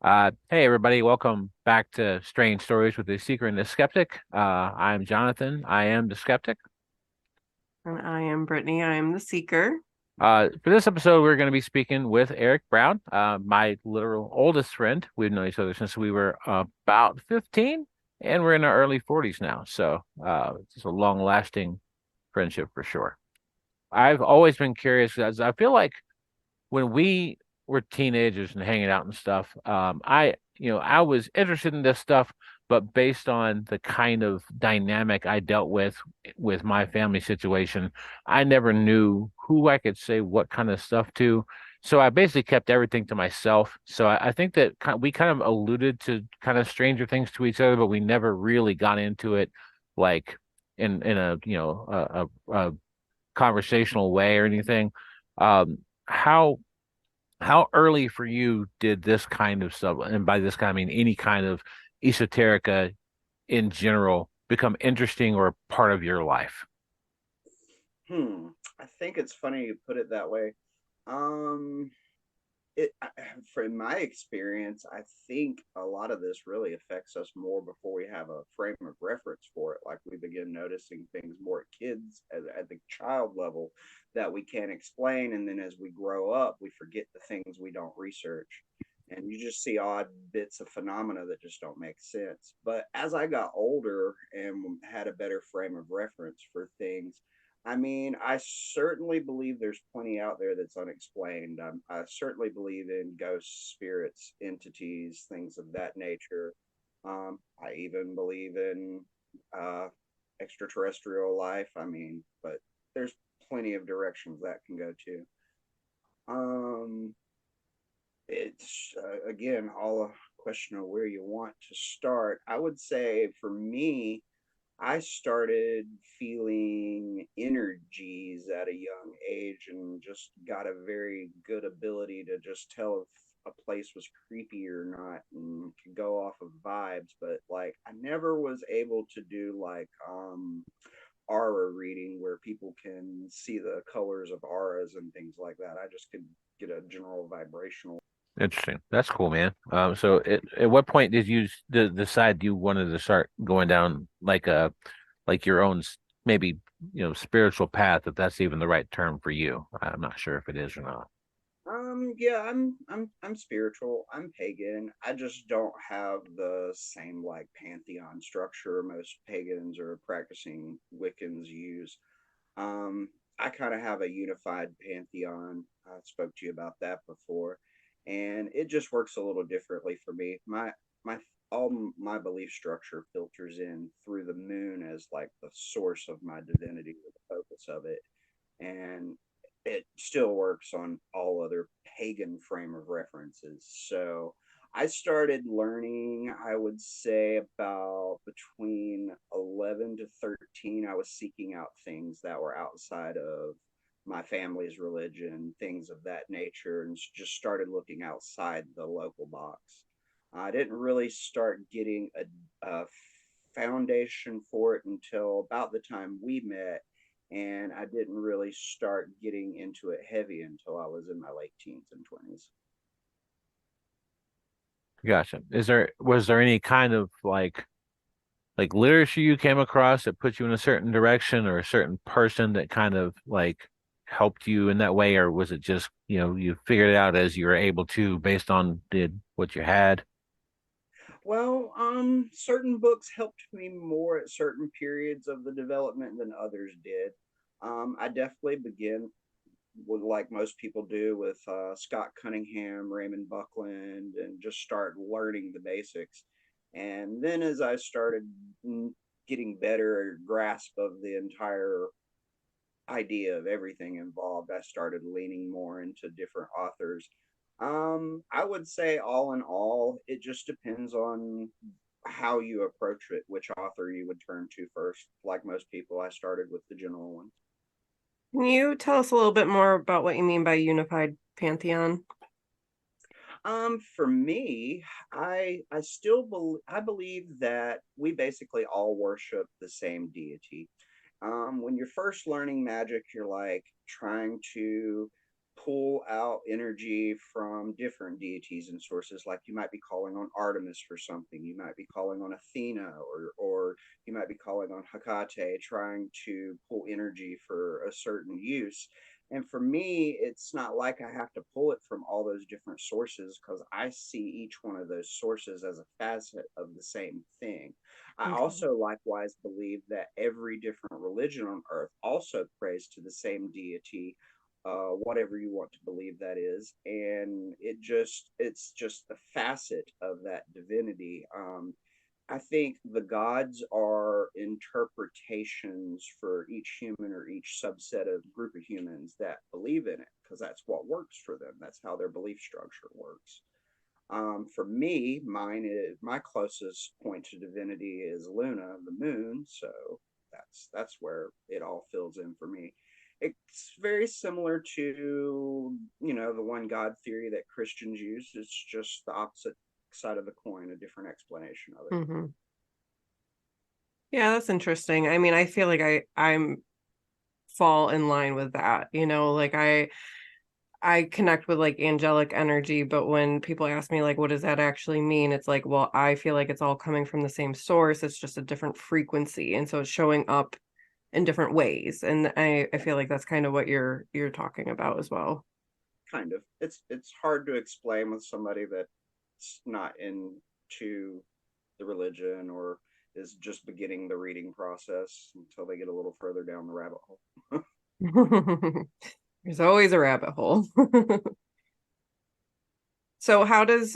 Hey everybody, welcome back to Strange Stories with the Seeker and the Skeptic. I'm Jonathan. I am the Skeptic. And I am Brittany. I am the seeker. For this episode, we're going to be speaking with Eric Brown, my literal oldest friend. We've known each other since we were about 15, and we're in our early 40s now. So it's a long-lasting friendship for sure. I've always been curious, as I feel like when we were teenagers and hanging out and stuff, I was interested in this stuff, but based on the kind of dynamic I dealt with my family situation, I never knew who I could say what kind of stuff to. So I basically kept everything to myself. So I think that we kind of alluded to kind of stranger things to each other, but we never really got into it like in a a conversational way or anything. How how early for you did this kind of stuff, and by this kind I mean any kind of esoterica in general, become interesting or part of your life? Hmm. I think it's funny you put it that way. Um, it from my experience, I think a lot of this really affects us more before we have a frame of reference for it. Like we begin noticing things more at kids at the child level that we can't explain, and then as we grow up, we forget the things we don't research. And you just see odd bits of phenomena that just don't make sense. But as I got older and had a better frame of reference for things, I mean, I certainly believe there's plenty out there that's unexplained. I certainly believe in ghosts, spirits, entities, things of that nature. I even believe in extraterrestrial life. I mean, but there's plenty of directions that can go to. Um, it's again all a question of where you want to start. I would say for me, I started feeling energies at a young age and just got a very good ability to just tell if a place was creepy or not and could go off of vibes. But like, I never was able to do like aura reading where people can see the colors of auras and things like that. I just could get a general vibrational. Interesting. That's cool, man. So at what point did you decide you wanted to start going down like like your own maybe spiritual path, if that's even the right term for you? I'm not sure if it is or not. Yeah, I'm spiritual. I'm pagan. I just don't have the same like pantheon structure most pagans or practicing Wiccans use. Um, I kind of have a unified pantheon. I spoke to you about that before, and it just works a little differently for me. My all my belief structure filters in through the moon as like the source of my divinity, the focus of it, and it still works on all other pagan frame of references. So I started learning, I would say about between 11 to 13. I was seeking out things that were outside of my family's religion, things of that nature, and just started looking outside the local box. I didn't really start getting a foundation for it until about the time we met, and I didn't really start getting into it heavy until I was in my late teens and 20s. Gotcha. Was there any kind of like literature you came across that put you in a certain direction, or a certain person that kind of like helped you in that way, or was it just, you figured it out as you were able to based on did what you had? Well, certain books helped me more at certain periods of the development than others did. I definitely begin with, like most people do, with Scott Cunningham, Raymond Buckland, and just start learning the basics. And then as I started getting better grasp of the entire idea of everything involved, I started leaning more into different authors. I would say all in all, it just depends on how you approach it, which author you would turn to first. Like most people, I started with the general ones. Can you tell us a little bit more about what you mean by unified pantheon? For me, I still I believe that we basically all worship the same deity. When you're first learning magic, you're like trying to pull out energy from different deities and sources. Like you might be calling on Artemis for something, you might be calling on Athena, or you might be calling on Hecate, trying to pull energy for a certain use. And for me, it's not like I have to pull it from all those different sources, because I see each one of those sources as a facet of the same thing. I Okay. also likewise believe that every different religion on earth also prays to the same deity, whatever you want to believe that is, and it's just a facet of that divinity. I think the gods are interpretations for each human or each subset of group of humans that believe in it, because that's what works for them. That's how their belief structure works. For me, my closest point to divinity is Luna, the moon. So that's where it all fills in for me. It's very similar to the one God theory that Christians use. It's just the opposite side of the coin, a different explanation of it. Mm-hmm. Yeah, that's interesting. I mean, I feel like I'm fall in line with that. Like I connect with like angelic energy, but when people ask me like what does that actually mean, it's like, well, I feel like it's all coming from the same source. It's just a different frequency. And so it's showing up in different ways. And I feel like that's kind of what you're talking about as well. Kind of. It's hard to explain with somebody that's not into the religion, or is just beginning the reading process, until they get a little further down the rabbit hole. There's always a rabbit hole. So how does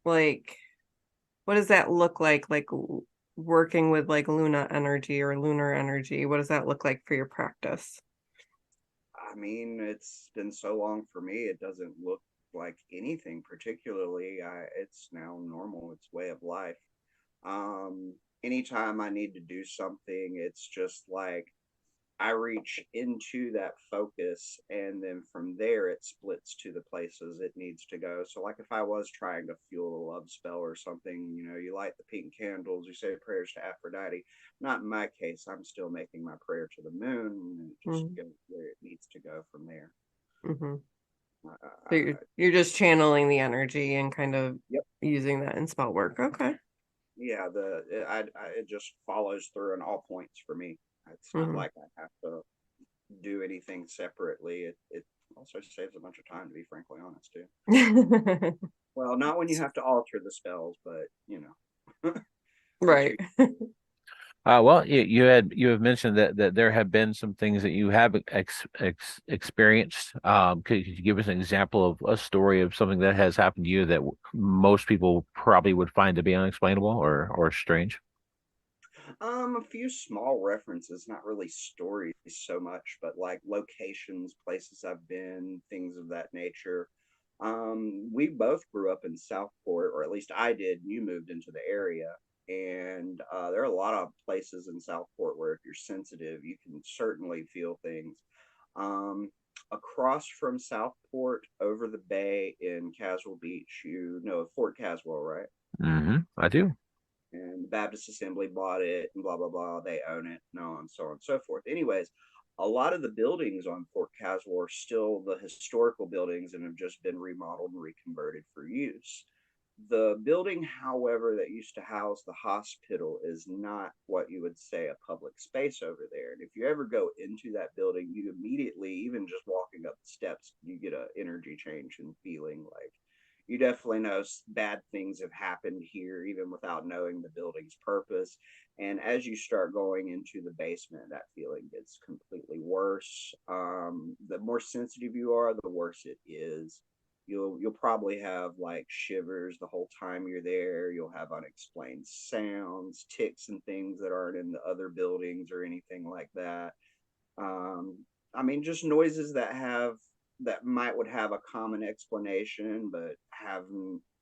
like what does that look like working with like Luna energy or lunar energy? What does that look like for your practice? I mean, it's been so long for me, it doesn't look like anything particularly. It's now normal, it's way of life. Anytime I need to do something, it's just like I reach into that focus, and then from there it splits to the places it needs to go. So, like if I was trying to fuel a love spell or something, you light the pink candles, you say prayers to Aphrodite. Not in my case. I'm still making my prayer to the moon, and it just Mm-hmm. goes where it needs to go from there. Mm-hmm. So Uh, you're just channeling the energy and kind of yep. using that in spell work. Okay. Yeah. It just follows through on all points for me. It's not Mm-hmm. like I have to do anything separately. It also saves a bunch of time, to be frankly honest, too. Well, not when you have to alter the spells, but once Right. you Well, you have mentioned that there have been some things that you have experienced. Could you give us an example of a story of something that has happened to you that most people probably would find to be unexplainable or strange? a few small references, not really stories so much, but like locations, places I've been, things of that nature. We both grew up in Southport, or at least I did. You moved into the area, and there are a lot of places in Southport where if you're sensitive, you can certainly feel things. Um, Across from Southport, over the bay in Caswell Beach, you know of Fort Caswell, right? I do. And the Baptist Assembly bought it, and blah blah blah. They own it, and so on and so forth. Anyways, a lot of the buildings on Fort Caswell are still the historical buildings and have just been remodeled and reconverted for use. The building, however, that used to house the hospital is not what you would say a public space over there. And if you ever go into that building, you immediately, even just walking up the steps, you get an energy change and feeling like you definitely know bad things have happened here, even without knowing the building's purpose. And as you start going into the basement, that feeling gets completely worse. The more sensitive you are, the worse it is. You'll probably have like shivers the whole time you're there. You'll have unexplained sounds, ticks, and things that aren't in the other buildings or anything like that. um, I mean, just noises that might would have a common explanation, but have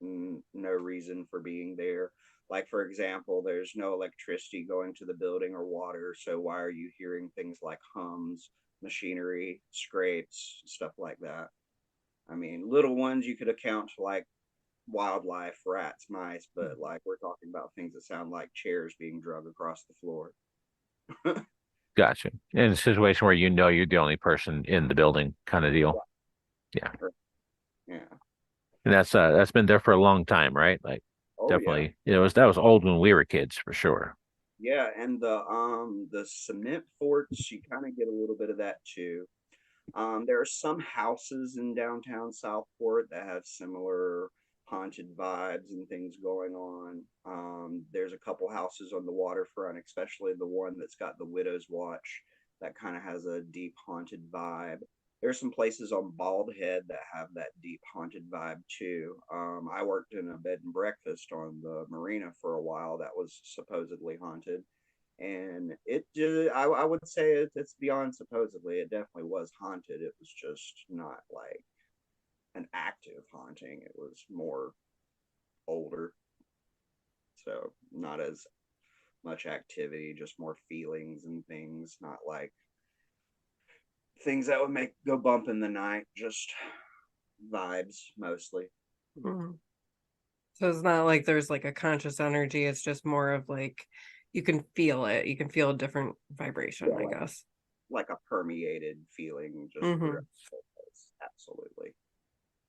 no reason for being there. Like, for example, there's no electricity going to the building or water, so why are you hearing things like hums, machinery, scrapes, stuff like that? I mean, little ones you could account to like wildlife, rats, mice, but like we're talking about things that sound like chairs being drug across the floor. Gotcha. In a situation where you know you're the only person in the building, kind of deal. Yeah. Yeah. And that's been there for a long time, right? Like Oh yeah. definitely that was old when we were kids for sure. Yeah, and the cement forts, you kind of get a little bit of that too. There are some houses in downtown Southport that have similar haunted vibes and things going on. There's a couple houses on the waterfront, especially the one that's got the Widow's Watch, that kind of has a deep haunted vibe. There's some places on Bald Head that have that deep haunted vibe too. I worked in a bed and breakfast on the marina for a while that was supposedly haunted, and it just I would say it's beyond supposedly. It definitely was haunted. It was just not like an active haunting. It was more older, so not as much activity, just more feelings and things, not like things that would make go bump in the night, just vibes mostly. Mhm. So it's not like there's like a conscious energy. It's just more of like you can feel it. You can feel a different vibration, Yeah, I guess. like a permeated feeling just throughout Hmm. the whole place. Absolutely.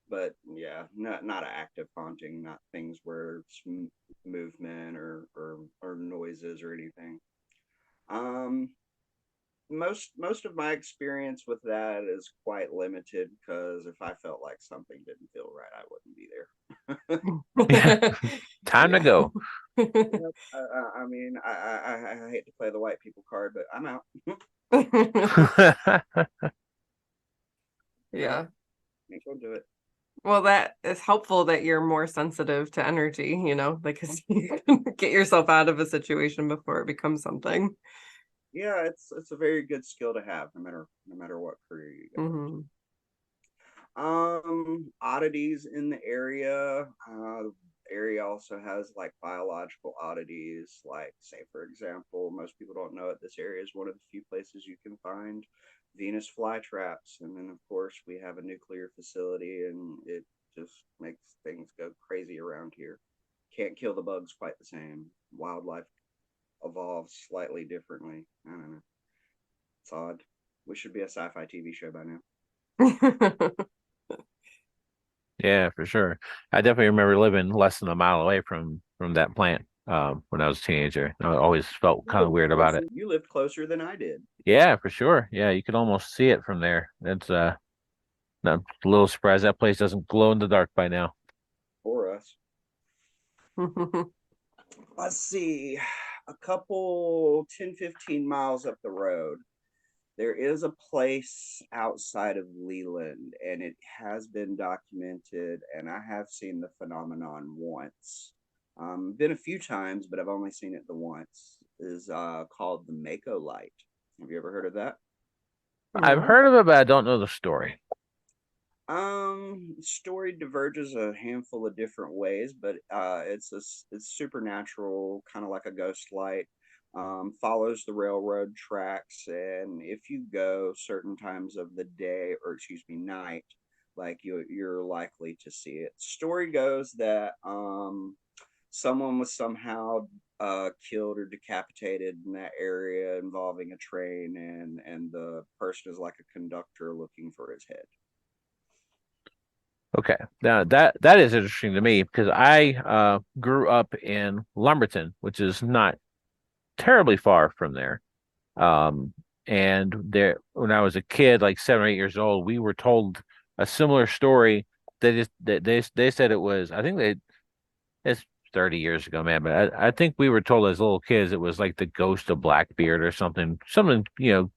But yeah, not an active haunting, not things where it's movement or noises or anything. Um, most of my experience with that is quite limited because if I felt like something didn't feel right, I wouldn't be there. Yeah. Time to Yeah, go. yep. I mean, I hate to play the white people card, but I'm out. I'm out. Yeah. Ain't gonna do it. Well, that is helpful that you're more sensitive to energy, because you can get yourself out of a situation before it becomes something. Yeah, it's a very good skill to have, no matter what career you go into. Hmm. Oddities in the area. Area also has like biological oddities. Like, say for example, most people don't know it. This area is one of the few places you can find Venus flytraps, and then of course we have a nuclear facility, and it just makes things go crazy around here. Can't kill the bugs quite the same. Wildlife evolves slightly differently. I don't know. It's odd. We should be a sci-fi TV show by now. Yeah, for sure. I definitely remember living less than a mile away from that plant when I was a teenager. I always felt kind of weird about it. You lived closer than I did. Yeah, for sure. Yeah, you could almost see it from there. That's I'm a little surprised that place doesn't glow in the dark by now. For us. Let's see. A couple 10-15 miles up the road, there is a place outside of Leland, and it has been documented, and I have seen the phenomenon once. Been a few times, but I've only seen it the once. Is called the Mako Light. Have you ever heard of that? I've No. heard of it, but I don't know the story. Story diverges a handful of different ways, but it's supernatural, kind of like a ghost light. Follows the railroad tracks, and if you go certain times of the day, or excuse me, night, like you're likely to see it. Story goes that someone was somehow killed or decapitated in that area involving a train, and the person is like a conductor looking for his head. Okay. Now that is interesting to me because I grew up in Lumberton, which is not terribly far from there. Um, and there, when I was a kid, like 7 or 8 years old, we were told a similar story. They said it was. I think it's 30 years ago, man. But I think we were told as little kids it was like the ghost of Blackbeard or something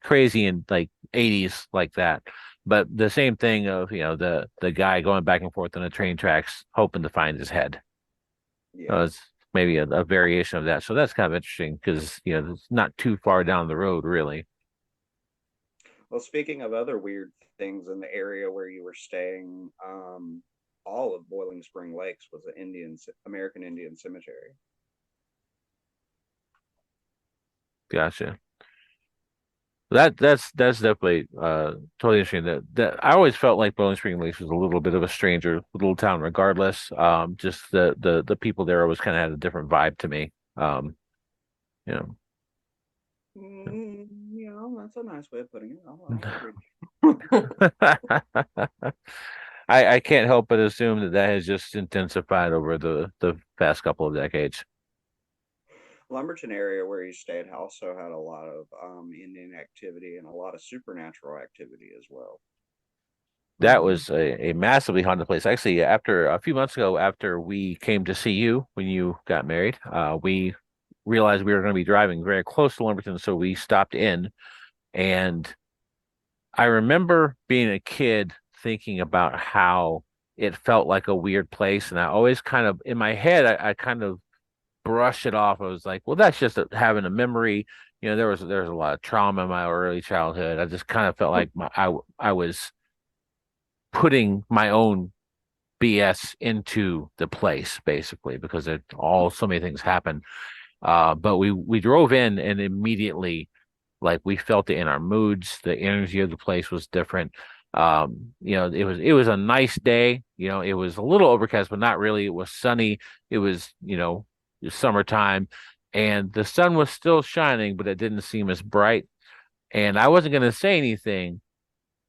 crazy in like 80s like that. But the same thing of the guy going back and forth on the train tracks hoping to find his head. Yeah. It's maybe a variation of that. So that's kind of interesting because it's not too far down the road, really. Well, speaking of other weird things in the area where you were staying, all of Boiling Spring Lakes was an American Indian cemetery. Gotcha. That's definitely totally interesting. That I always felt like Bowling Spring Lakes was a little bit of a stranger little town, regardless. Just the people there always kind of had a different vibe to me. You know, Yeah, that's a nice way of putting it. I'll agree. I can't help but assume that that has just intensified over the past couple of decades. Lumberton area where you stayed also had a lot of Indian activity and a lot of supernatural activity as well. That was a massively haunted place. Actually, after a few months ago, after we came to see you when you got married, we realized we were going to be driving very close to Lumberton, so we stopped in. And I remember being a kid thinking about how it felt like a weird place, and I always kind of in my head, I kind of brushed it off. I was like, well, that's just having a memory. There was a lot of trauma in my early childhood. I just kind of felt like I was putting my own BS into the place basically because so many things happen. But we drove in and immediately like we felt it in our moods. The energy of the place was different. It was a nice day. It was a little overcast, but not really. It was sunny. It was, summertime and the sun was still shining, but it didn't seem as bright. And I wasn't going to say anything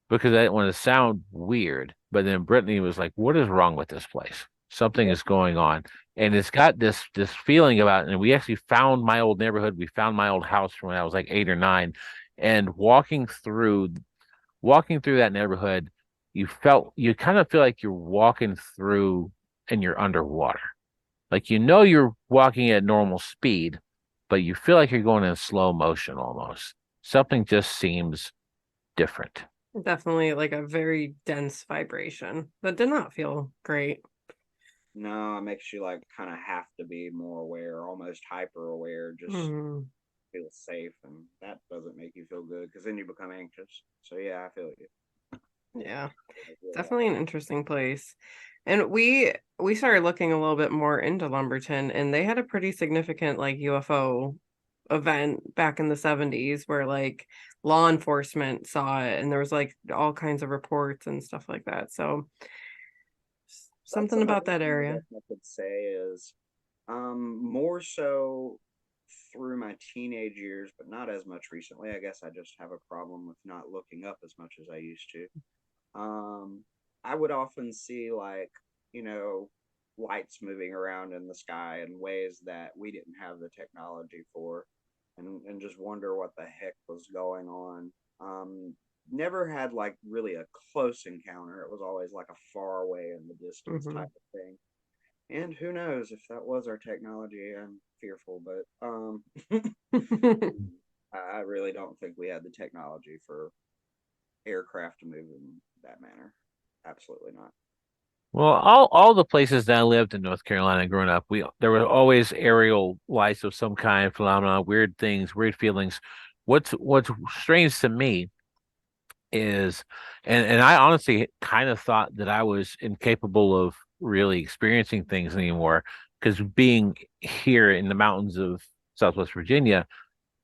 because I didn't want to sound weird. But then Brittany was like, "What is wrong with this place? Something is going on." And it's got this feeling about it. And we actually found my old neighborhood. We found my old house from when I was like 8 or 9. And walking through that neighborhood, you kind of feel like you're walking through and you're underwater. Like you're walking at normal speed, but you feel like you're going in slow motion almost. Something just seems different. Definitely like a very dense vibration that did not feel great. No, it makes you like kind of have to be more aware, almost hyper aware, just Mhm. feel safe, and that doesn't make you feel good because then you become anxious. So yeah, I feel you. Yeah, Yeah. definitely an interesting place. And we started looking a little bit more into Lumberton, and they had a pretty significant like UFO event back in the 70s where like law enforcement saw it and there was like all kinds of reports and stuff like that. So That's something about another that thing I area. guess I could say is more so through my teenage years, but not as much recently. I guess I just have a problem with not looking up as much as I used to. Um, I would often see like, you know, lights moving around in the sky in ways that we didn't have the technology for, and just wonder what the heck was going on. Never had like really a close encounter. It was always like a far away in the distance Hmm. type of thing. And who knows if that was our technology? I'm fearful, but I really don't think we had the technology for aircraft to move in that manner. Absolutely not. Well, all the places that I lived in North Carolina growing up, there were always aerial lights of some kind, phenomena, weird things, weird feelings. What's strange to me is, and I honestly kind of thought that I was incapable of really experiencing things anymore because being here in the mountains of Southwest Virginia,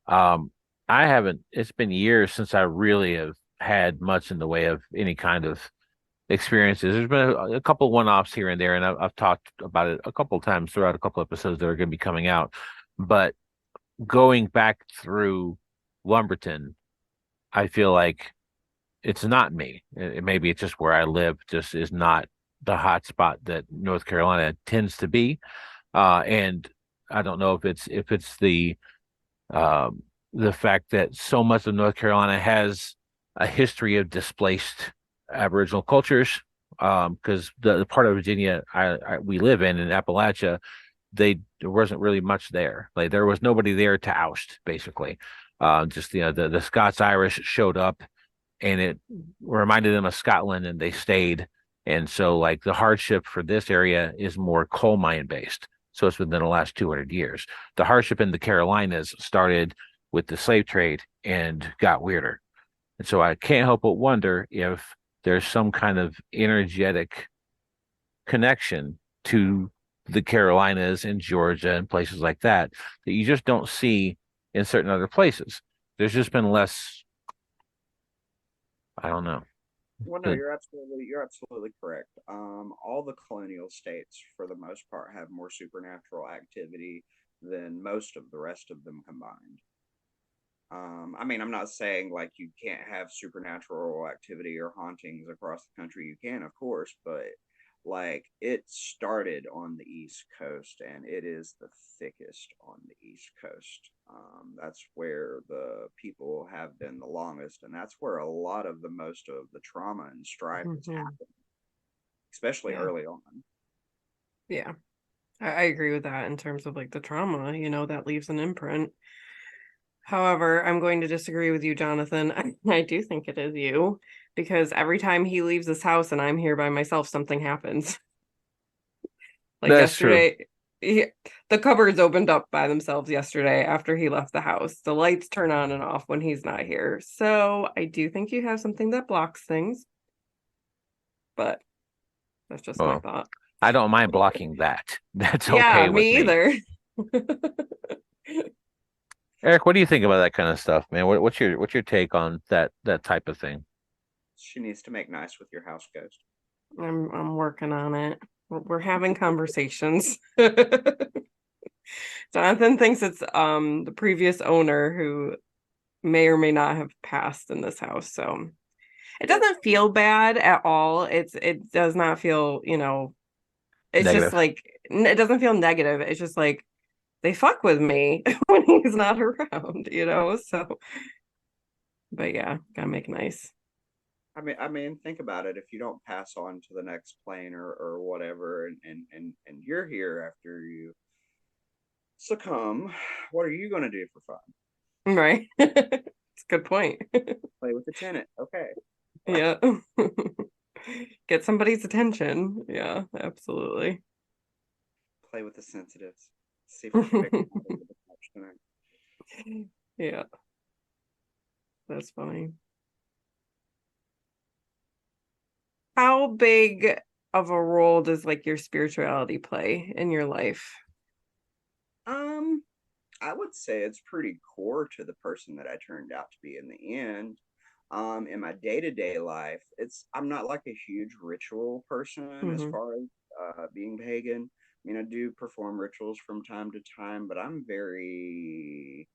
um, I haven't. It's been years since I really have had much in the way of any kind of experiences. There's been a couple one-offs here and there, and I've talked about it a couple of times throughout a couple episodes that are going to be coming out. But going back through Lumberton, I feel like it's not me. Maybe it's just where I live, just is not the hot spot that North Carolina tends to be. And I don't know if it's um, the fact that so much of North Carolina has a history of displaced Aboriginal cultures. Because the part of Virginia we live in Appalachia, there wasn't really much there. Like there was nobody there to oust, basically. Just the Scots Irish showed up and it reminded them of Scotland and they stayed. And so like the hardship for this area is more coal mine based. So it's within the last 200 years. The hardship in the Carolinas started with the slave trade and got weirder. And so I can't help but wonder if there's some kind of energetic connection to the Carolinas and Georgia and places like that that you just don't see in certain other places. There's just been less, I don't know. Well, no, The you're absolutely correct. All the colonial states, for the most part, have more supernatural activity than most of the rest of them combined. I mean, I'm not saying like you can't have supernatural activity or hauntings across the country. You can, of course, but like it started on the East Coast and it is the thickest on the East Coast. That's where the people have been the longest, and that's where a lot of the most of the trauma and strife has Hmm. happened, especially Yeah. early on. Yeah. I agree with that in terms of like the trauma, that leaves an imprint. However, I'm going to disagree with you, Jonathan. I do think it is you because every time he leaves this house and I'm here by myself, something happens. Like That's true. yesterday, the cupboards opened up by themselves yesterday after he left the house. The lights turn on and off when he's not here. So I do think you have something that blocks things, but that's just my Well, thought. I don't mind blocking that. That's Yeah, okay with me me. either. Eric, what do you think about that kind of stuff, man? What's your take on that type of thing? She needs to make nice with your house ghost. I'm working on it. We're having conversations. Jonathan thinks it's the previous owner who may or may not have passed in this house. So it doesn't feel bad at all. It does not feel, it's just Negative. like it doesn't feel negative. It's just like they fuck with me when he's not around, So but yeah, gotta make nice. I mean, think about it. If you don't pass on to the next plane or whatever, and you're here after you succumb, what are you going to do for fun? Right. It's a good point. Play with the tenant. Okay. Yeah. Get somebody's attention. Yeah, absolutely. Play with the sensitives. See if we can pick them out over the couch tonight. Yeah, that's funny. How big of a role does like your spirituality play in your life? Um, I would say it's pretty core to the person that I turned out to be in the end. In my day-to-day life, I'm not like a huge ritual person as Hmm. far as being pagan. I mean, I do perform rituals from time to time, but I'm very,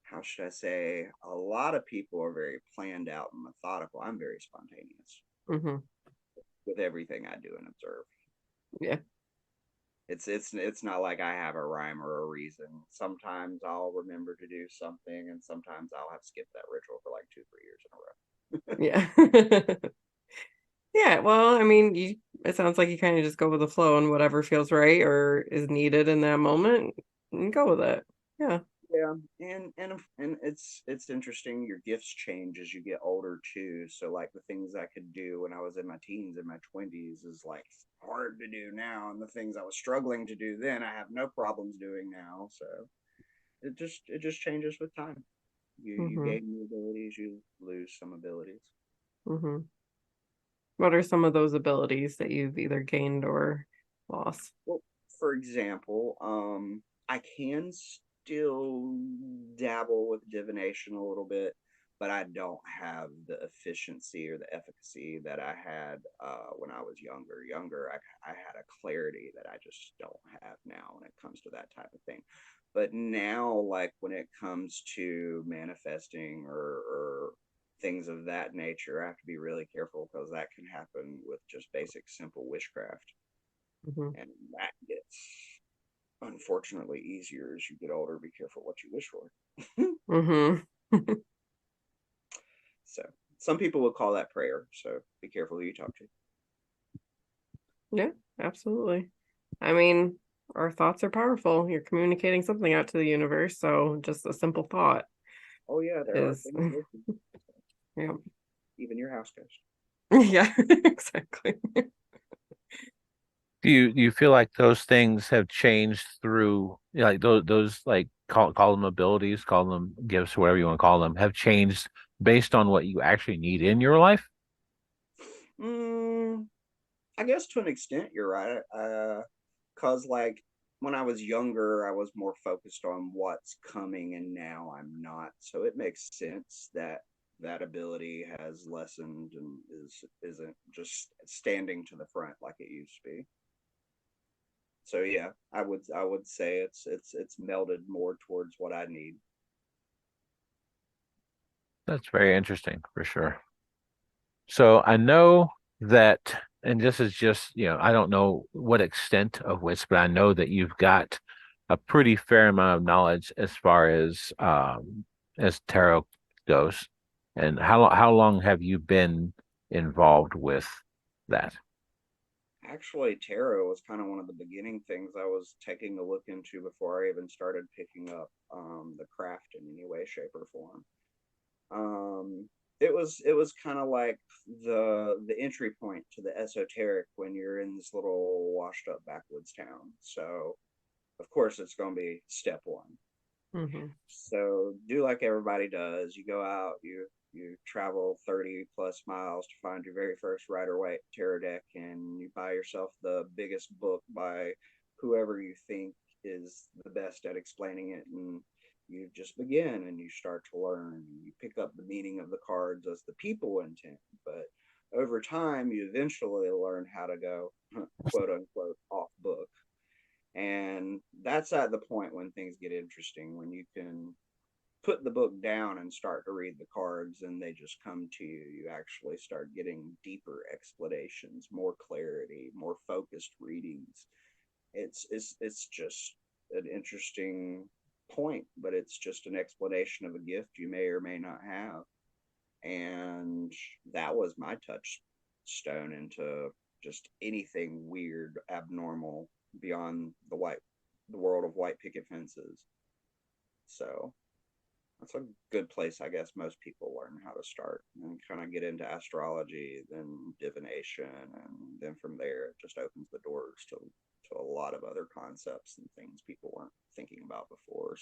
how should I say, a lot of people are very planned out and methodical. I'm very spontaneous Hmm. with everything I do and observe. Yeah. It's not like I have a rhyme or a reason. Sometimes I'll remember to do something, and sometimes I'll have skipped that ritual for like 2, 3 years in a row. Yeah. Yeah, well, I mean, it sounds like you kind of just go with the flow and whatever feels right or is needed in that moment, and go with it. Yeah. Yeah, and it's interesting. Your gifts change as you get older too. So like the things I could do when I was in my teens and my 20s is like hard to do now, and the things I was struggling to do then I have no problems doing now. So it just changes with time. You Hmm. gain new abilities, you lose some abilities. Hmm. What are some of those abilities that you've either gained or lost? Well, for example, I can still dabble with divination a little bit, but I don't have the efficiency or the efficacy that I had when I was younger. I had a clarity that I just don't have now when it comes to that type of thing. But now, like when it comes to manifesting or things of that nature, I have to be really careful because that can happen with just basic, simple witchcraft, Hmm. and that gets unfortunately easier as you get older. Be careful what you wish for. Hmm. So some people would call that prayer. So be careful who you talk to. Yeah, absolutely. I mean, our thoughts are powerful. You're communicating something out to the universe, so just a simple thought Oh yeah, there are is, things listening. yeah, Even your house ghost. yeah, exactly. Do you feel like those things have changed through like those like call them abilities, call them gifts, whatever you want to call them, have changed based on what you actually need in your life? Mm, I guess to an extent you're right. Cause like when I was younger, I was more focused on what's coming, and now I'm not. So it makes sense that that ability has lessened and isn't just standing to the front like it used to be. So yeah, I would say it's melded more towards what I need. That's very interesting for sure. So I know that, and this is just, I don't know what extent of which, but I know that you've got a pretty fair amount of knowledge as tarot goes. And how long have you been involved with that? Actually, tarot was kind of one of the beginning things I was taking a look into before I even started picking up the craft in any way, shape, or form. It was kind of like the entry point to the esoteric when you're in this little washed up backwoods town. So of course it's going to be step one. Mm-hmm. So do like everybody does. You go out, you travel 30 plus miles to find your very first Rider Waite tarot deck, and you buy yourself the biggest book by whoever you think is the best at explaining it, and you just begin and you start to learn. You pick up the meaning of the cards as the people intend, but over time you eventually learn how to go quote unquote off book. And that's at the point when things get interesting, when you can put the book down and start to read the cards and they just come to you. You actually start getting deeper explanations, more clarity, more focused readings. It's just an interesting point, but it's just an explanation of a gift you may or may not have. And that was my touchstone into just anything weird, abnormal beyond the world of white picket fences. So that's a good place, I guess. Most people learn how to start and kind of get into astrology, then divination, and then from there it just opens the doors to a lot of other concepts and things people weren't thinking about before: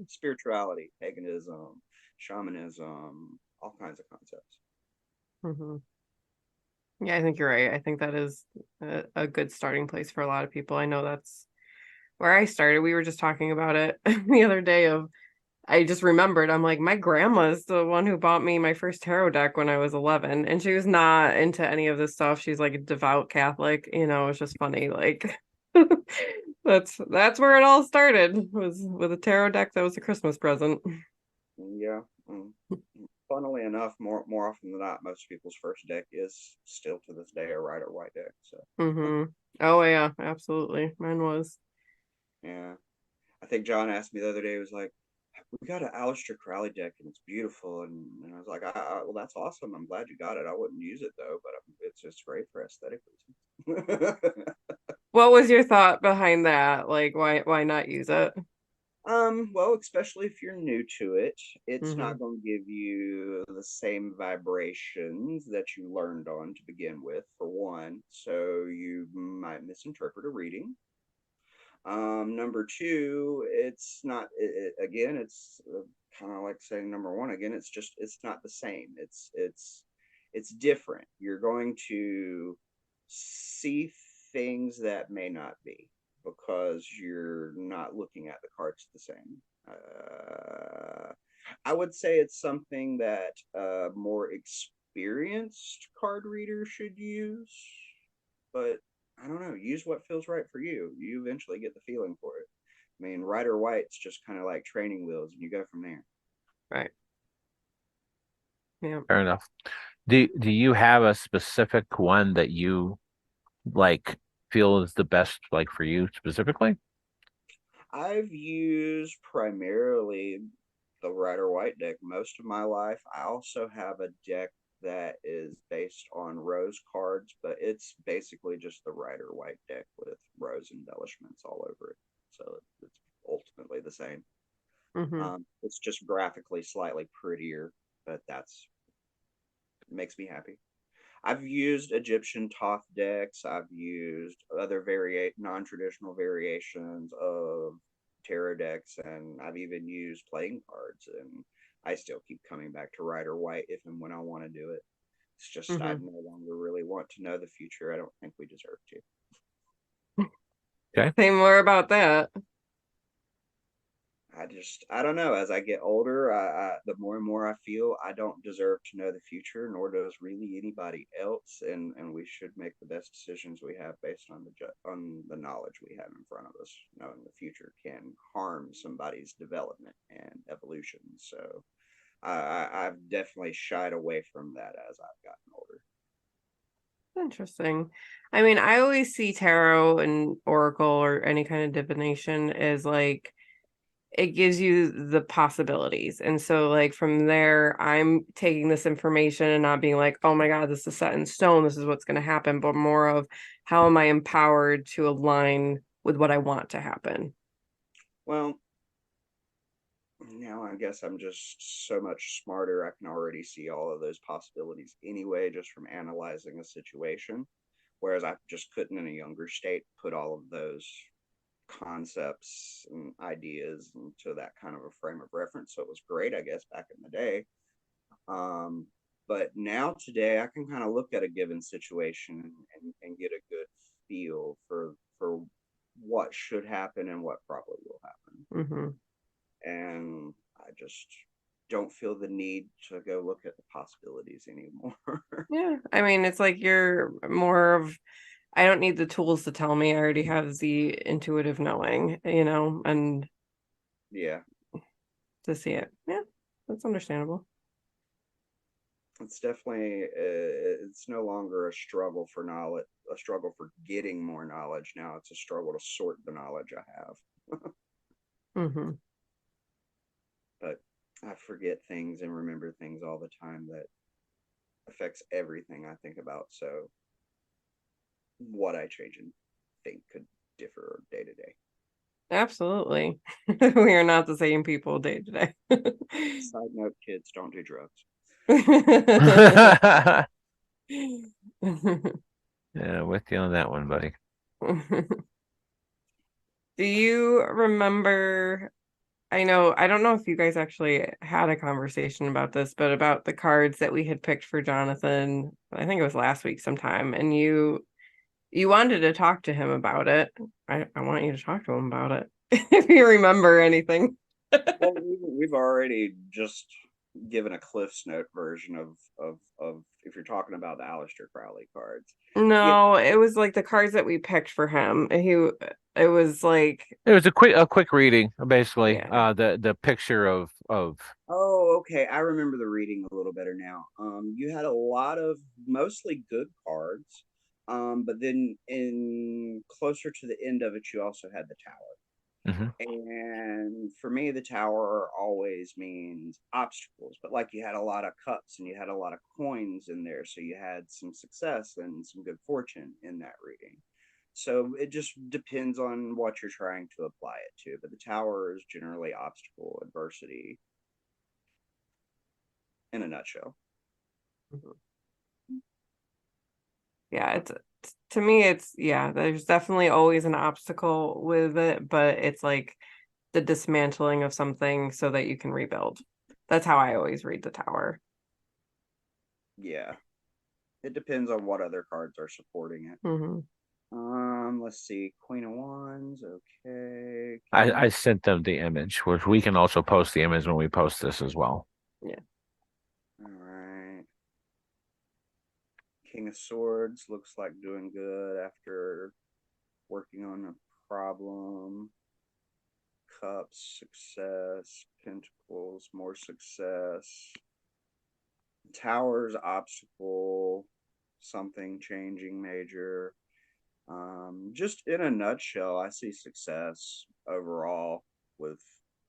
spirituality, paganism, shamanism, all kinds of concepts. Mm-hmm. Yeah, I think you're right. I think that is a good starting place for a lot of people. I know that's where I started. We were just talking about it the other day of I just remembered, I'm like, my grandma's the one who bought me my first tarot deck when I was 11, and she was not into any of this stuff. She's like a devout Catholic, it's just funny. Like that's where it all started, was with a tarot deck that was a Christmas present. Yeah. Funnily enough, more often than not, most people's first deck is still to this day a Rider White deck. So Mm-hmm. Oh yeah, absolutely. Mine was. yeah, I think John asked me the other day. He was like, "We got an Aleister Crowley deck and it's beautiful," and I was like, "Well, that's awesome. I'm glad you got it. I wouldn't use it though, but it's just great for aesthetic reasons." What was your thought behind that? Like, why not use it? Well, especially if you're new to it, it's Mm-hmm. not going to give you the same vibrations that you learned on to begin with, for one. So you might misinterpret a reading. Number two, it's not, again, it's kind of like saying number one again, it's not the same. It's different. You're going to see things that may not be, because you're not looking at the cards the same. I would say it's something that more experienced card readers should use, but I don't know. Use what feels right for you. You eventually get the feeling for it. I mean, Rider White's just kind of like training wheels, and you go from there. Right. Yeah. Fair enough. Do you have a specific one that you like feel is the best like for you specifically? I've used primarily the Rider White deck most of my life. I also have a deck that is based on rose cards, but it's basically just the Rider White deck with rose embellishments all over it. So it's ultimately the same. Mm-hmm. It's just graphically slightly prettier, but that's makes me happy. I've used Egyptian Thoth decks. I've used other non-traditional variations of tarot decks, and I've even used playing cards. And I still keep coming back to Rider White if and when I want to do it. It's just I Mm-hmm. no longer really want to know the future. I don't think we deserve to. Okay. Say more about that. I don't know. As I get older, the more and more I feel I don't deserve to know the future, nor does really anybody else. And we should make the best decisions we have based on on the knowledge we have in front of us. Knowing the future can harm somebody's development and evolution. So I've definitely shied away from that as I've gotten older. Interesting. I mean, I always see tarot and oracle or any kind of divination as like it gives you the possibilities. And so like from there, I'm taking this information and not being like, oh my God, this is set in stone. This is what's going to happen, but more of how am I empowered to align with what I want to happen? Well, now I guess I'm just so much smarter. I can already see all of those possibilities anyway, just from analyzing a situation. Whereas I just couldn't in a younger state put all of those concepts and ideas into that kind of a frame of reference. So it was great, I guess, back in the day. Um, but now today I can kind of look at a given situation and get a good feel for what should happen and what probably will happen. Mm-hmm. And I just don't feel the need to go look at the possibilities anymore. Yeah. I mean, it's like you're more of, I don't need the tools to tell me. I already have the intuitive knowing, and Yeah, to see it. Yeah, that's understandable. it's definitely it's no longer a struggle for knowledge, a struggle for getting more knowledge. Now it's a struggle to sort the knowledge I have. Mm-hmm. But I forget things and remember things all the time that affects everything I think about. So what I change and think could differ day to day. Absolutely. We are not the same people day to day. Side note, kids, don't do drugs. Yeah, with you on that one, buddy. Do you remember? I don't know if you guys actually had a conversation about this, but about the cards that we had picked for Jonathan. I think it was last week sometime, and you wanted to talk to him about it. I want you to talk to him about it if you remember anything. Well, we've already just given a Cliff's Note version of if you're talking about the Aleister Crowley cards. Yeah. No, it was like the cards that we picked for him. It was like, It was a quick reading, basically. yeah. The picture of Oh, okay. I remember the reading a little better now. You had a lot of mostly good cards, but then in closer to the end of it, you also had the Tower. Mhm. And for me, the Tower always means obstacles, but like you had a lot of cups and you had a lot of coins in there, so you had some success and some good fortune in that reading. So it just depends on what you're trying to apply it to. But the Tower is generally obstacle, adversity in a nutshell. Yeah, it's to me yeah, there's definitely always an obstacle with it, but it's like the dismantling of something so that you can rebuild. That's how I always read the Tower. Yeah. It depends on what other cards are supporting it. Mm-hmm. Let's see. Queen of Wands, okay. I sent them the image, which we can also post the image when we post this as well. Yeah. All right. King of Swords looks like doing good after working on a problem. Cups, success. Pentacles, more success. Towers, obstacle. Something changing major. Just in a nutshell, I see success overall with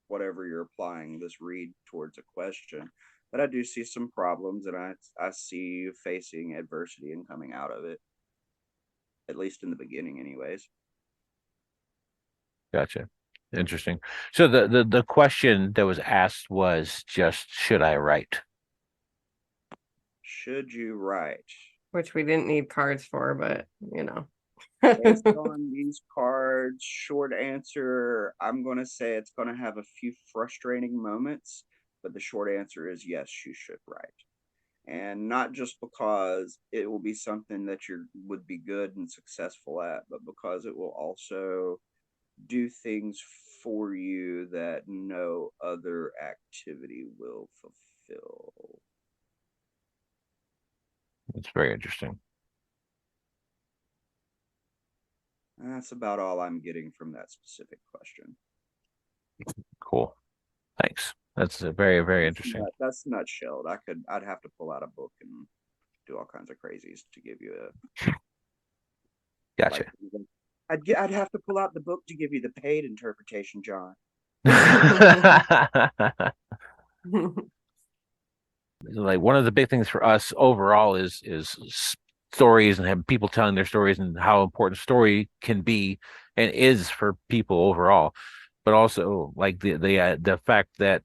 whatever you're applying this read towards a question. But I do see some problems, and I see you facing adversity and coming out of it, at least in the beginning, anyways. Gotcha. Interesting. So the question that was asked was just, should I write? Should you write? Which we didn't need cards for, but Based on these cards, short answer, I'm going to say it's going to have a few frustrating moments, but the short answer is yes, you should write. And not just because it will be something that you would be good and successful at, but because it will also do things for you that no other activity will fulfill. It's very interesting. And that's about all I'm getting from that specific question. Cool. Thanks. That's very, very interesting. That's nutshelled. I'd have to pull out a book and do all kinds of crazies to give you a Gotcha. like. I'd have to pull out the book to give you the paid interpretation, John. Like one of the big things for us overall is stories and have people telling their stories and how important story can be and is for people overall, but also like the fact that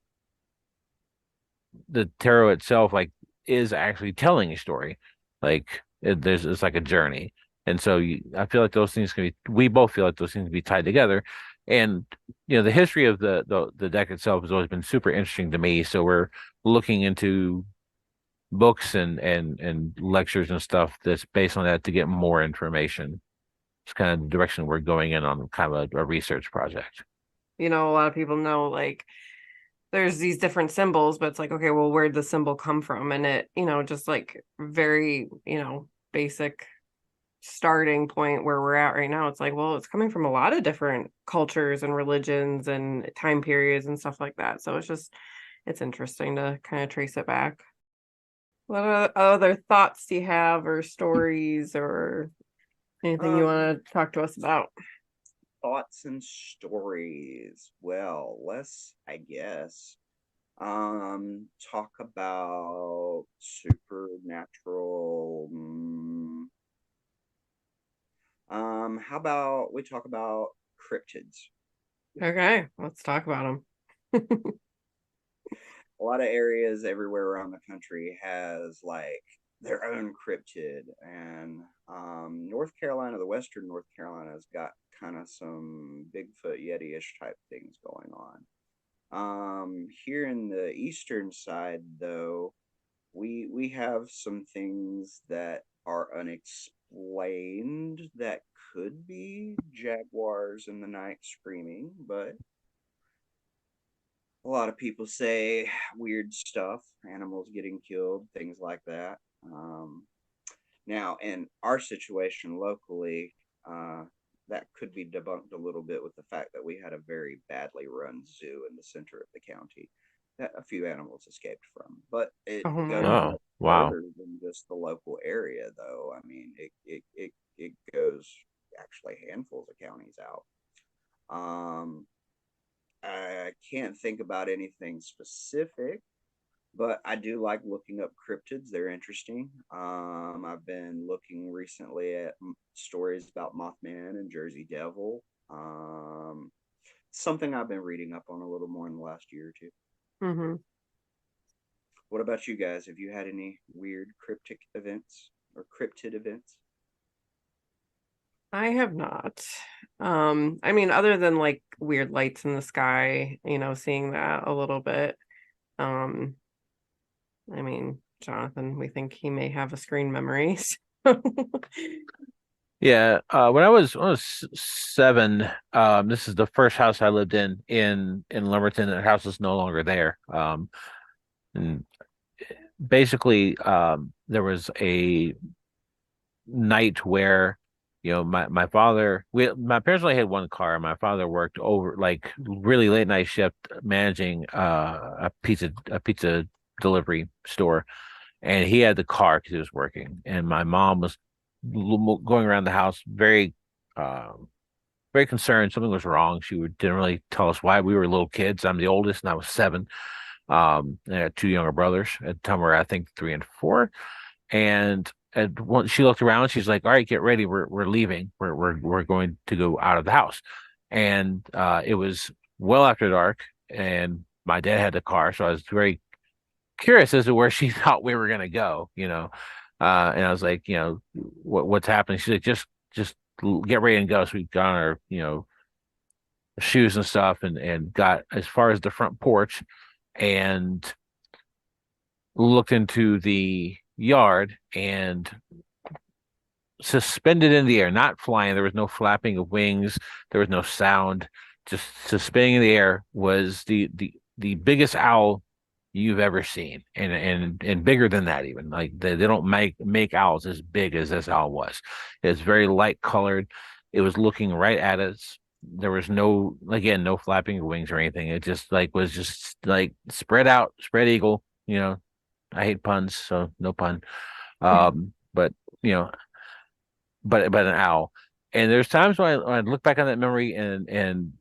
the tarot itself like is actually telling a story, like it's like a journey, and so I feel like those things can be. We both feel like those things can be tied together, and the history of the deck itself has always been super interesting to me. So we're looking into books and lectures and stuff that's based on that to get more information. It's kind of the direction we're going in on kind of a research project. A lot of people know like there's these different symbols, but it's like, okay, well, where'd the symbol come from? And it, just like very, basic starting point where we're at right now. It's like, well, it's coming from a lot of different cultures and religions and time periods and stuff like that. So it's interesting to kind of trace it back. What other thoughts do you have, or stories, or anything you want to talk to us about? Thoughts and stories. Well, let's, I guess, talk about supernatural. How about we talk about cryptids? Okay, let's talk about them. A lot of areas everywhere around the country has like their own cryptid, and North Carolina, the Western North Carolina, has got kind of some Bigfoot Yeti-ish type things going on. Here in the eastern side, though, we have some things that are unexplained that could be jaguars in the night screaming, but a lot of people say weird stuff, animals getting killed, things like that. Now, in our situation locally, that could be debunked a little bit with the fact that we had a very badly run zoo in the center of the county that a few animals escaped from. But it Oh goes my. Oh, much wow. further than just the local area, though. I mean, it goes actually handfuls of counties out. Um, I can't think about anything specific, but I do like looking up cryptids. They're interesting. I've been looking recently at stories about Mothman and Jersey Devil. Something I've been reading up on a little more in the last year or two. Mm-hmm. What about you guys? Have you had any weird cryptic events or cryptid events? I have not. I mean, other than like weird lights in the sky, seeing that a little bit. Um, I mean, Jonathan, we think he may have a screen memory. Yeah, when I was 7, this is the first house I lived in Lumberton. The house is no longer there. And basically, there was a night where, my father, my parents only had one car. My father worked over like really late night shift managing a pizza delivery store, and he had the car because he was working, and my mom was going around the house um, very concerned something was wrong. Didn't really tell us why. We were little kids. I'm the oldest, and I was 7. I had 2 younger brothers at the time. Were I think 3 and 4, and once she looked around, she's like, "All right, get ready. We're leaving. We're going to go out of the house." And it was well after dark, and my dad had the car, so I was very curious as to where she thought we were going to go. And I was like, what's happening? She's like, just get ready and go. So we got on our, shoes and stuff and got as far as the front porch and looked into the yard, and suspended in the air, not flying. There was no flapping of wings. There was no sound. Just suspending in the air was the biggest owl you've ever seen, and bigger than that even. Like they don't make owls as big as this owl was. It's very light colored. It was looking right at us, there was no, again, no flapping of wings or anything. It just like was just like spread out, spread eagle. I hate puns, so no pun. But you know, but an owl. And there's times when I look back on that memory, and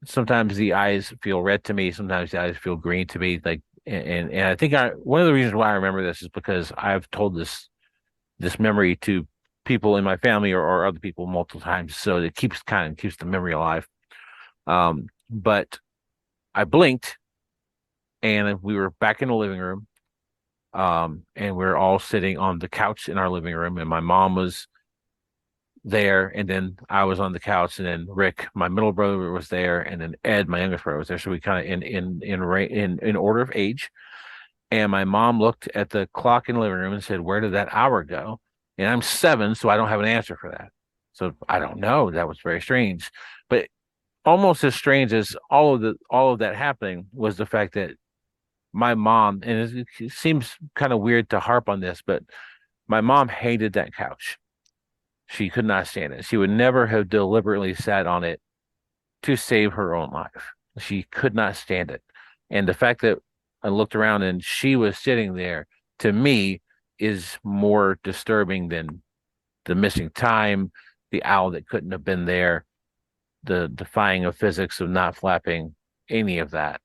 sometimes the eyes feel red to me, sometimes the eyes feel green to me. Like, and I think one of the reasons why I remember this is because I've told this memory to people in my family or other people multiple times, so it keeps the memory alive. But I blinked, and we were back in the living room, and we are all sitting on the couch in our living room, and my mom was there, and then I was on the couch, and then Rick, my middle brother, was there, and then Ed, my youngest brother, was there. So we kind of in order of age. And my mom looked at the clock in the living room and said, "Where did that hour go?" And I'm 7, so I don't have an answer for that. So I don't know. That was very strange, but almost as strange as all of that happening was the fact that my mom, and it seems kind of weird to harp on this, but my mom hated that couch. She could not stand it. She would never have deliberately sat on it to save her own life. She could not stand it. And the fact that I looked around and she was sitting there, to me, is more disturbing than the missing time, the owl that couldn't have been there, the defying of physics of not flapping, any of that.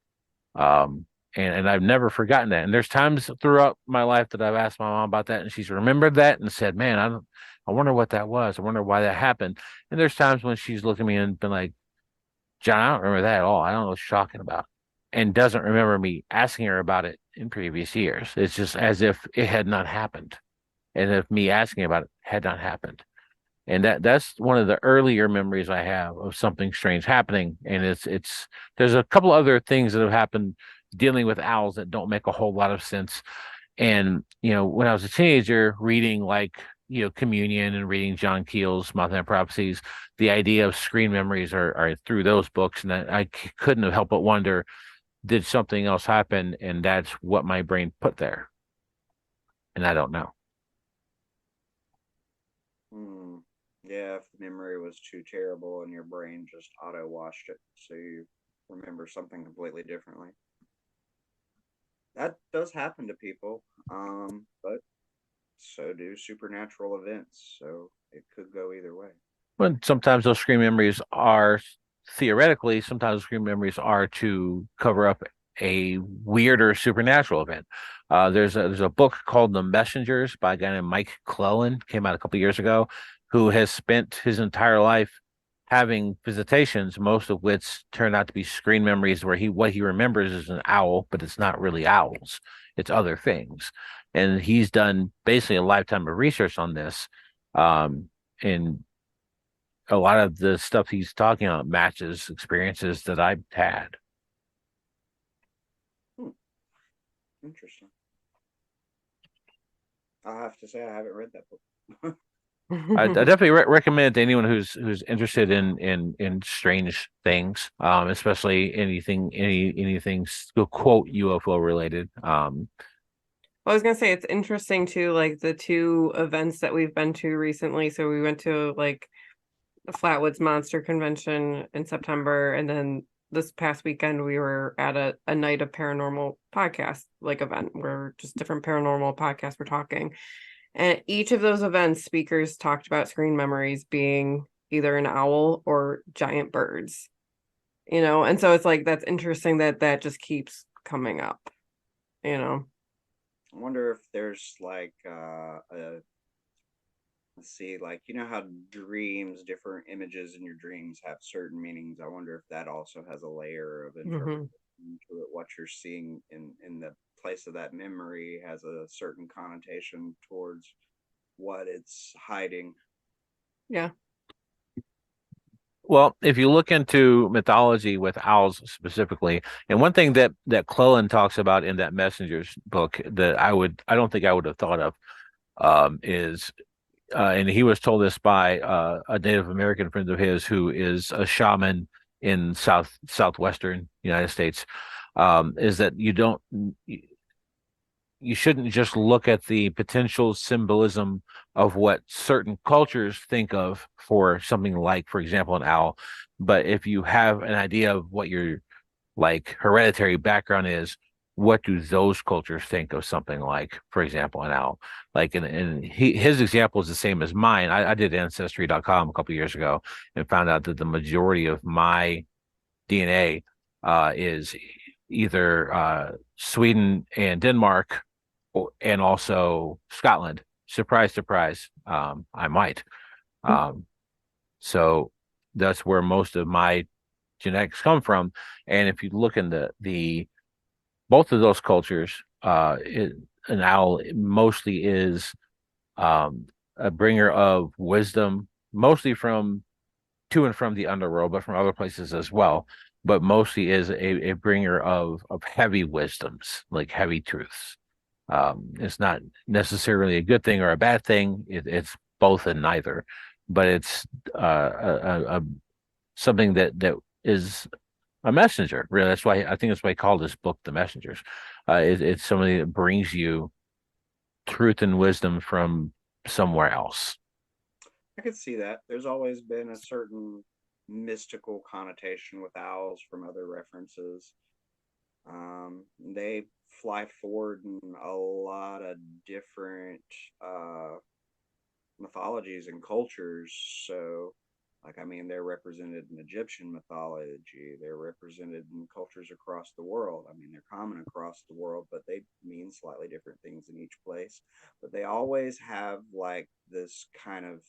And I've never forgotten that. And there's times throughout my life that I've asked my mom about that, and she's remembered that and said, "Man, I wonder what that was. I wonder why that happened." And there's times when she's looked at me and been like, "John, I don't remember that at all. I don't know what you're talking about," and doesn't remember me asking her about it in previous years. It's just as if it had not happened, and if me asking about it had not happened. And that's one of the earlier memories I have of something strange happening. And it's there's a couple other things that have happened dealing with owls that don't make a whole lot of sense. And when I was a teenager, reading like Communion and reading John Keel's Mothman Prophecies, the idea of screen memories are through those books, and I couldn't have helped but wonder, did something else happen, and that's what my brain put there, and I don't know. Hmm. Yeah, if the memory was too terrible and your brain just auto washed it, so you remember something completely differently. That does happen to people, but so do supernatural events, so it could go either way. But sometimes those screen memories are theoretically, sometimes screen memories are to cover up a weirder supernatural event. There's a book called The Messengers by a guy named Mike Clellan, came out a couple years ago, who has spent his entire life having visitations, most of which turn out to be screen memories where what he remembers is an owl, but it's not really owls, it's other things. And he's done basically a lifetime of research on this. And a lot of the stuff he's talking about matches experiences that I've had. Hmm. Interesting. I'll have to say I haven't read that book. I definitely recommend to anyone who's interested in strange things, especially anything quote UFO related. I was gonna say it's interesting too, like the two events that we've been to recently. So we went to like the Flatwoods Monster Convention in September, and then this past weekend we were at a night of paranormal podcast like event where just different paranormal podcasts were talking. And each of those events, speakers talked about screen memories being either an owl or giant birds. And so it's like that's interesting that just keeps coming up. I wonder if there's like let's see, like how dreams, different images in your dreams have certain meanings. I wonder if that also has a layer of interpretation to it. What you're seeing in the place of that memory has a certain connotation towards what it's hiding. Yeah. Well, if you look into mythology with owls specifically, and one thing that Clellan talks about in that Messengers book that I don't think I would have thought of, is and he was told this by a Native American friend of his who is a shaman in southwestern United States, is that you shouldn't just look at the potential symbolism of what certain cultures think of for something like, for example, an owl. But if you have an idea of what your like hereditary background is, what do those cultures think of something like, for example, an owl? Like, and his example is the same as mine. I did ancestry.com a couple of years ago and found out that the majority of my DNA is either Sweden and Denmark, and also Scotland. Surprise, surprise. I might. Um, so that's where most of my genetics come from. And if you look in the both of those cultures, an owl mostly is a bringer of wisdom, mostly from to and from the underworld, but from other places as well. But mostly is a bringer of heavy wisdoms, like heavy truths. It's not necessarily a good thing or a bad thing. It's both and neither, but it's something that is a messenger. Really, that's why I think that's why I call this book "The Messengers." It's something that brings you truth and wisdom from somewhere else. I could see that. There's always been a certain mystical connotation with owls from other references. They fly forward in a lot of different mythologies and cultures. So, like, I mean, they're represented in Egyptian mythology, they're represented in cultures across the world. I mean, they're common across the world, but they mean slightly different things in each place. But they always have like this kind of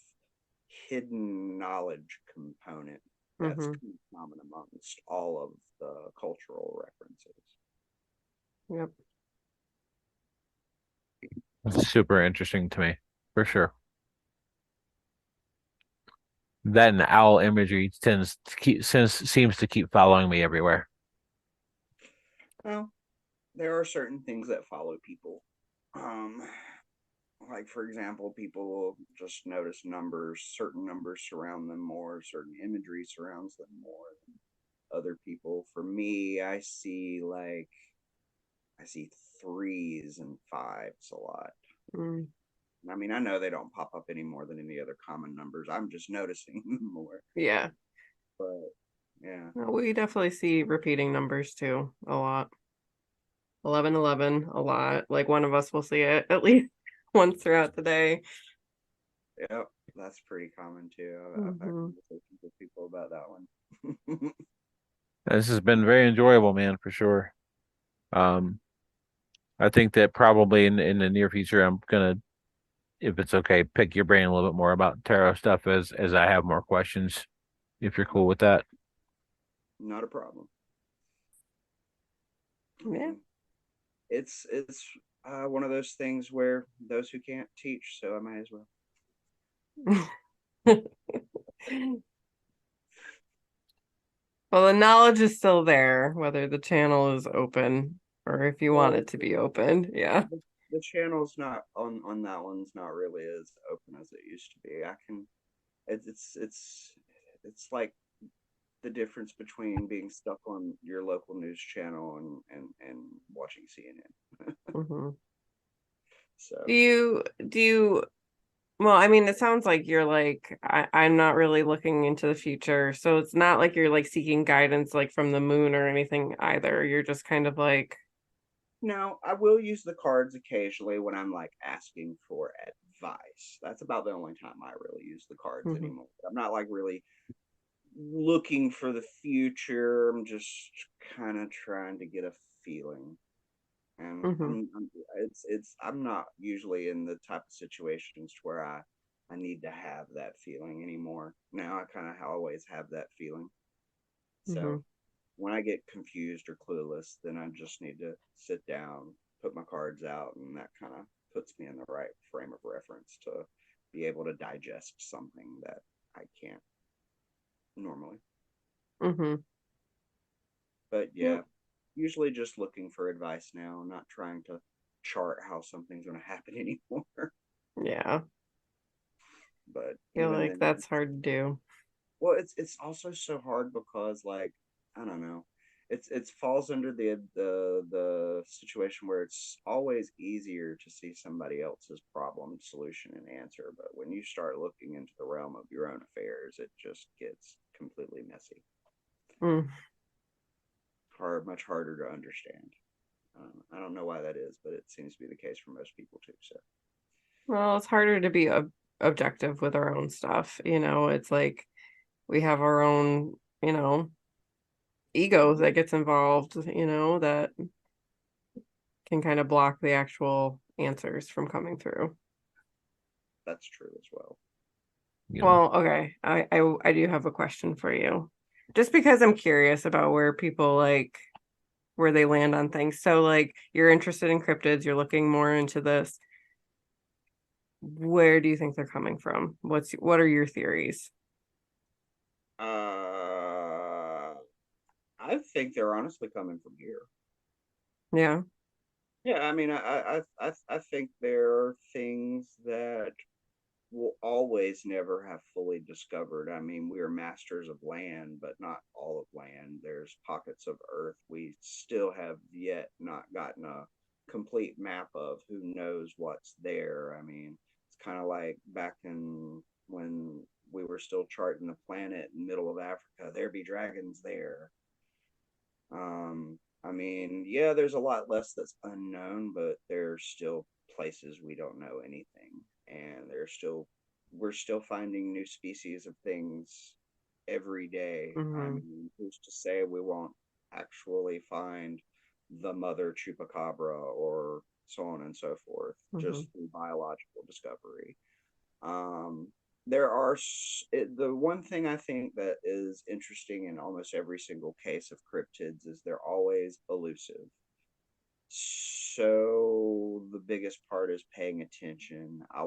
hidden knowledge component that's Mm-hmm. common amongst all of the cultural references. Yep. It's super interesting to me, for sure. That and owl imagery tends to keep since seems to keep following me everywhere. Well, there are certain things that follow people. Um, like for example, people will just notice numbers, certain numbers surround them more, certain imagery surrounds them more than other people. For me, I see threes and fives a lot. Mm. I mean, I know they don't pop up any more than any other common numbers. I'm just noticing them more. Yeah. But yeah. No, we definitely see repeating numbers too a lot. 1111 a lot. Like one of us will see it at least once throughout the day. Yep, that's pretty common too. I've had Mm-hmm. conversations with people about that one. This has been very enjoyable, man, for sure. Um, I think that probably in the near future, I'm gonna, if it's okay, pick your brain a little bit more about tarot stuff as I have more questions, if you're cool with that. Not a problem. I Yeah. mean, it's one of those things where those who can't teach, so I might as well. Well, the knowledge is still there, whether the channel is open or if you want Well, it to be open. Yeah. the channel's not on that one's not really as open as it used to be. I can it's like the difference between being stuck on your local news channel and watching CNN. Mm-hmm. So Do you well, I mean, it sounds like you're like, I'm not really looking into the future. So it's not like you're like seeking guidance like from the moon or anything either. You're just kind of like, now I will use the cards occasionally when I'm like asking for advice. That's about the only time I really use the cards mm-hmm, anymore. I'm not like really looking for the future. I'm just kind of trying to get a feeling. And mm-hmm, I'm not usually in the type of situations where I need to have that feeling anymore. Now I kind of always have that feeling. mm-hmm, So when I get confused or clueless, then I just need to sit down, put my cards out, and that kind of puts me in the right frame of reference to be able to digest something that I can't normally. mm-hmm. But Yep. yeah, usually just looking for advice now, not trying to chart how something's going to happen anymore. Yeah. But I feel even like then, that's hard to do. well, it's also so hard because like I don't know, It falls under the situation where it's always easier to see somebody else's problem, solution, and answer. But when you start looking into the realm of your own affairs, it just gets completely messy. Mm. Much harder to understand. I don't know why that is, but it seems to be the case for most people too. So, Well, it's harder to be objective with our own stuff. It's like we have our own, ego that gets involved, that can kind of block the actual answers from coming through. that's true as well. Well, okay. I do have a question for you. Just because I'm curious about where people where they land on things. So like you're interested in cryptids, you're looking more into this. Where do you think they're coming from? What are your theories? I think they're honestly coming from here. Yeah. Yeah, I mean, I think there are things that we'll always never have fully discovered. I mean, we are masters of land, but not all of land. There's pockets of earth we still have yet not gotten a complete map of. Who knows what's there? I mean, it's kind of like back in when we were still charting the planet in the middle of Africa. There be dragons there. I mean, yeah, there's a lot less that's unknown, but there's still places we don't know anything, and we're still finding new species of things every day. I Mm-hmm. mean, who's to say we won't actually find the mother chupacabra or so on and so forth, Mm-hmm. just through biological discovery. There are the one thing I think that is interesting in almost every single case of cryptids is they're always elusive. So the biggest part is paying attention. I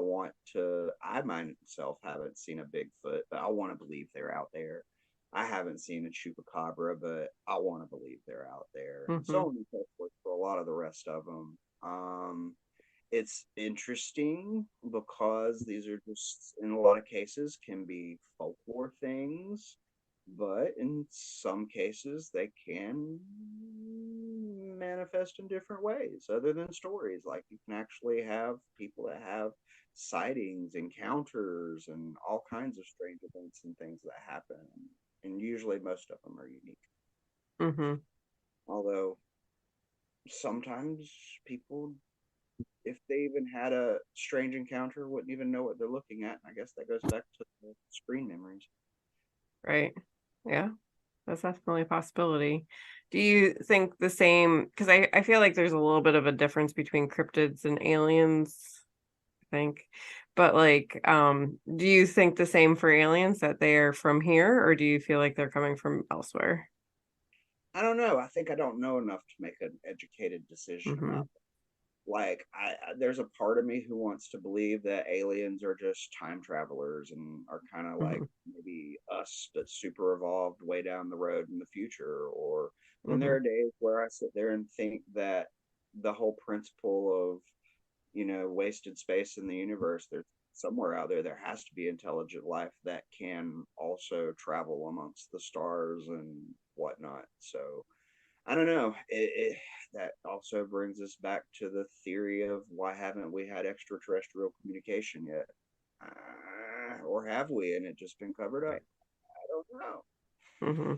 myself haven't seen a Bigfoot, but I want to believe they're out there. I haven't seen a chupacabra, but I want to believe they're out there, and Mm-hmm. so on and so forth for a lot of the rest of them. It's interesting because these are just, in a lot of cases, can be folklore things, but in some cases, they can manifest in different ways other than stories. Like you can actually have people that have sightings, encounters, and all kinds of strange events and things that happen. And usually, most of them are unique. Mm-hmm. Although sometimes people, if they even had a strange encounter, wouldn't even know what they're looking at. And I guess that goes back to the screen memories. Right. Yeah. That's definitely a possibility. Do you think the same? Because I feel like there's a little bit of a difference between cryptids and aliens, I think. But do you think the same for aliens that they are from here, or do you feel like they're coming from elsewhere? I don't know. I think I don't know enough to make an educated decision Mm-hmm. about like there's a part of me who wants to believe that aliens are just time travelers and are kind of like Mm-hmm. maybe us but super evolved way down the road in the future. Or then there Mm-hmm. are days where I sit there and think that the whole principle of wasted space in the universe, there's somewhere out there has to be intelligent life that can also travel amongst the stars and whatnot. So I don't know. That also brings us back to the theory of why haven't we had extraterrestrial communication yet? Or have we, and it just been covered up? Right. I don't know. Mm-hmm.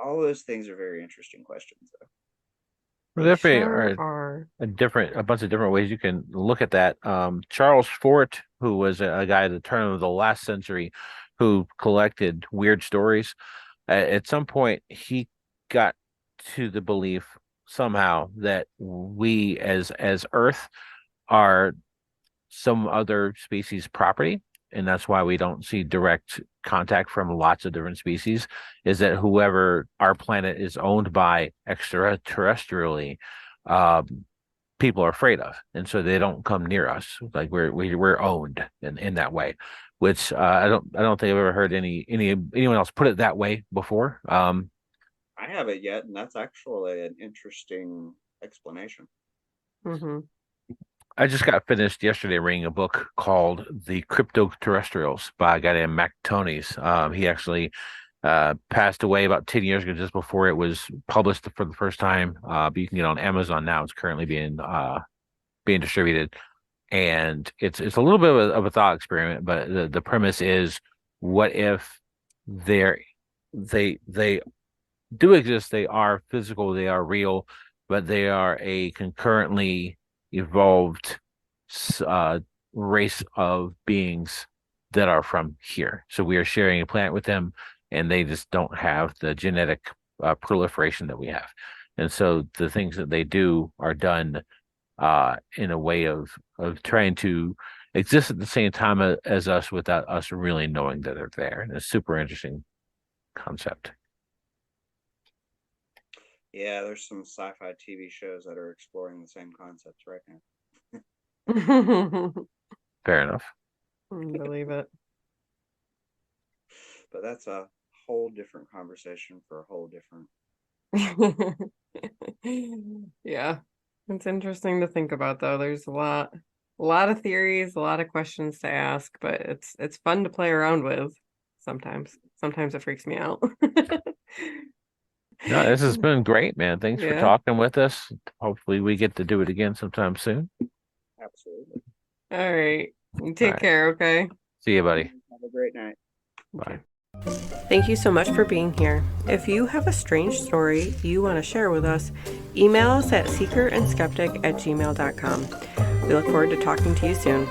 All those things are very interesting questions, though. Well, They definitely sure are are. a bunch of different ways you can look at that. Charles Fort, who was a guy at the turn of the last century, who collected weird stories. At some point, he got to the belief somehow that we, as Earth, are some other species' property, and that's why we don't see direct contact from lots of different species. Is that whoever our planet is owned by extraterrestrially, um, people are afraid of, and so they don't come near us. Like we're owned in that way, which I don't think I've ever heard anyone else put it that way before. I haven't yet, and that's actually an interesting explanation. Mm-hmm. I just got finished yesterday reading a book called The Crypto Terrestrials by a guy named Mac Tonys. He actually passed away about 10 years ago, just before it was published for the first time. But you can get it on Amazon now. It's currently being distributed, and it's a little bit of a thought experiment. But the premise is, what if they do exist? They are physical. They are real, but they are a concurrently evolved race of beings that are from here. So we are sharing a planet with them, and they just don't have the genetic proliferation that we have. And so the things that they do are done in a way of trying to exist at the same time as us, without us really knowing that they're there. And it's a super interesting concept. Yeah, there's some sci-fi TV shows that are exploring the same concepts right now. Fair enough. Believe it. But that's a whole different conversation for a whole different. Yeah, it's interesting to think about, though. There's a lot of theories, a lot of questions to ask, but it's fun to play around with sometimes. Sometimes it freaks me out. No, this has been great, man. Thanks for Yeah. talking with us. Hopefully we get to do it again sometime soon. Absolutely. All right. You All take right. care, okay? See you, buddy. Have a great night. Bye. Thank you so much for being here. If you have a strange story you want to share with us, email us at seekerandskeptic@gmail.com. We look forward to talking to you soon.